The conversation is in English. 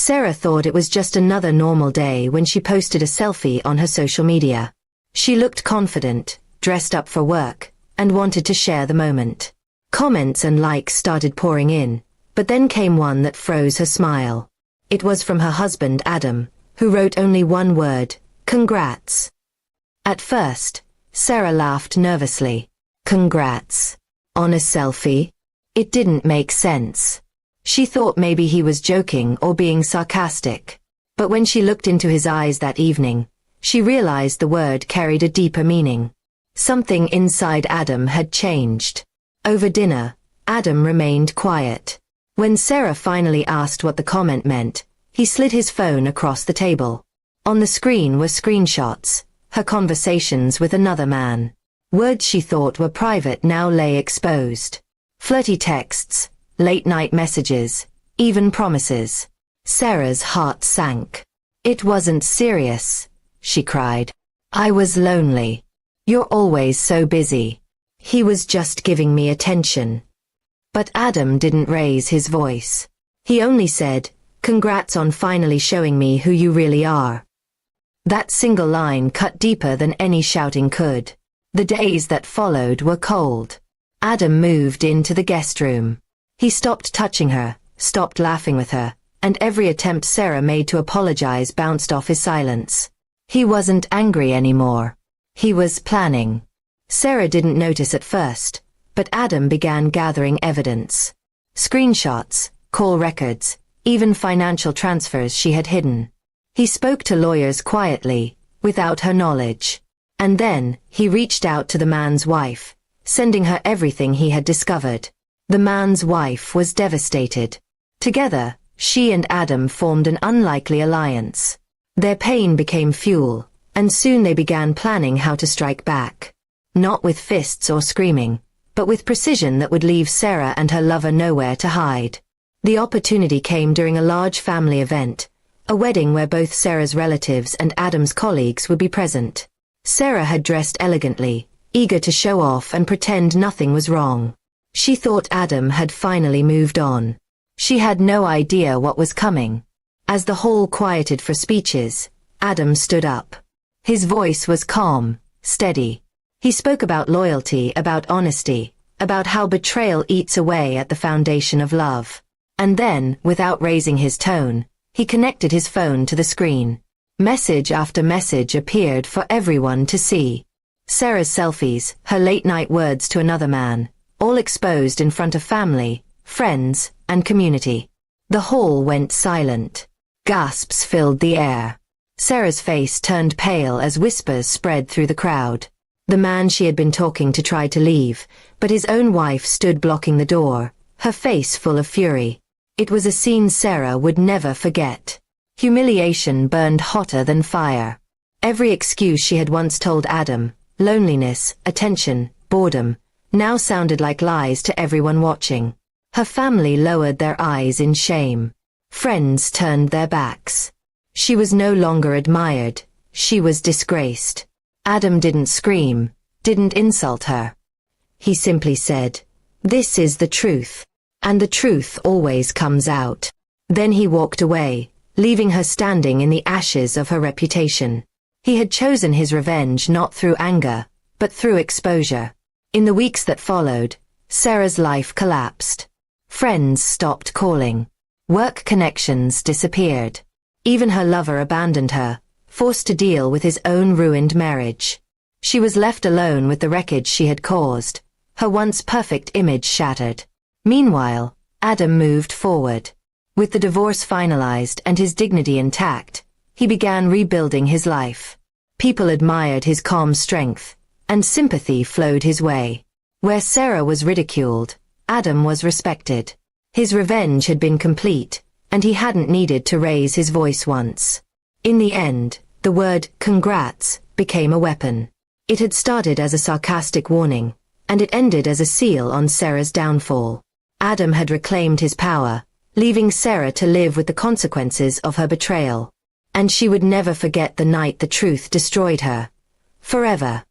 Sarah thought it was just another normal day when she posted a selfie on her social media. She looked confident, dressed up for work, and wanted to share the moment. Comments and likes started pouring in, but then came one that froze her smile. It was from her husband Adam, who wrote only one word: "Congrats." At first, Sarah laughed nervously. Congrats. On a selfie? It didn't make sense. She thought maybe he was joking or being sarcastic. But when she looked into his eyes that evening, she realized the word carried a deeper meaning. Something inside Adam had changed. Over dinner, Adam remained quiet. When Sarah finally asked what the comment meant, he slid his phone across the table. On the screen were screenshots, her conversations with another man. Words she thought were private now lay exposed. Flirty texts, late-night messages, even promises. Sarah's heart sank. "It wasn't serious," she cried. "I was lonely. You're always so busy. He was just giving me attention." But Adam didn't raise his voice. He only said, "Congrats on finally showing me who you really are." That single line cut deeper than any shouting could. The days that followed were cold. Adam moved into the guest room. He stopped touching her, stopped laughing with her, and every attempt Sarah made to apologize bounced off his silence. He wasn't angry anymore. He was planning. Sarah didn't notice at first, but Adam began gathering evidence. Screenshots, call records, even financial transfers she had hidden. He spoke to lawyers quietly, without her knowledge. And then, he reached out to the man's wife, sending her everything he had discovered. The man's wife was devastated. Together, she and Adam formed an unlikely alliance. Their pain became fuel, and soon they began planning how to strike back. Not with fists or screaming, but with precision that would leave Sarah and her lover nowhere to hide. The opportunity came during a large family event, a wedding where both Sarah's relatives and Adam's colleagues would be present. Sarah had dressed elegantly, eager to show off and pretend nothing was wrong. She thought Adam had finally moved on. She had no idea what was coming. As the hall quieted for speeches, Adam stood up. His voice was calm, steady. He spoke about loyalty, about honesty, about how betrayal eats away at the foundation of love. And then, without raising his tone, he connected his phone to the screen. Message after message appeared for everyone to see. Sarah's selfies, her late-night words to another man, all exposed in front of family, friends, and community. The hall went silent. Gasps filled the air. Sarah's face turned pale as whispers spread through the crowd. The man she had been talking to tried to leave, but his own wife stood blocking the door, her face full of fury. It was a scene Sarah would never forget. Humiliation burned hotter than fire. Every excuse she had once told Adam, loneliness, attention, boredom, now sounded like lies to everyone watching. Her family lowered their eyes in shame. Friends turned their backs. She was no longer admired, she was disgraced. Adam didn't scream, didn't insult her. He simply said, "This is the truth, and the truth always comes out." Then he walked away, leaving her standing in the ashes of her reputation. He had chosen his revenge not through anger, but through exposure. In the weeks that followed, Sarah's life collapsed. Friends stopped calling. Work connections disappeared. Even her lover abandoned her, forced to deal with his own ruined marriage. She was left alone with the wreckage she had caused, her once perfect image shattered. Meanwhile, Adam moved forward. With the divorce finalized and his dignity intact, he began rebuilding his life. People admired his calm strength, and sympathy flowed his way. Where Sarah was ridiculed, Adam was respected. His revenge had been complete, and he hadn't needed to raise his voice once. In the end, the word "congrats" became a weapon. It had started as a sarcastic warning, and it ended as a seal on Sarah's downfall. Adam had reclaimed his power, leaving Sarah to live with the consequences of her betrayal. And she would never forget the night the truth destroyed her. Forever.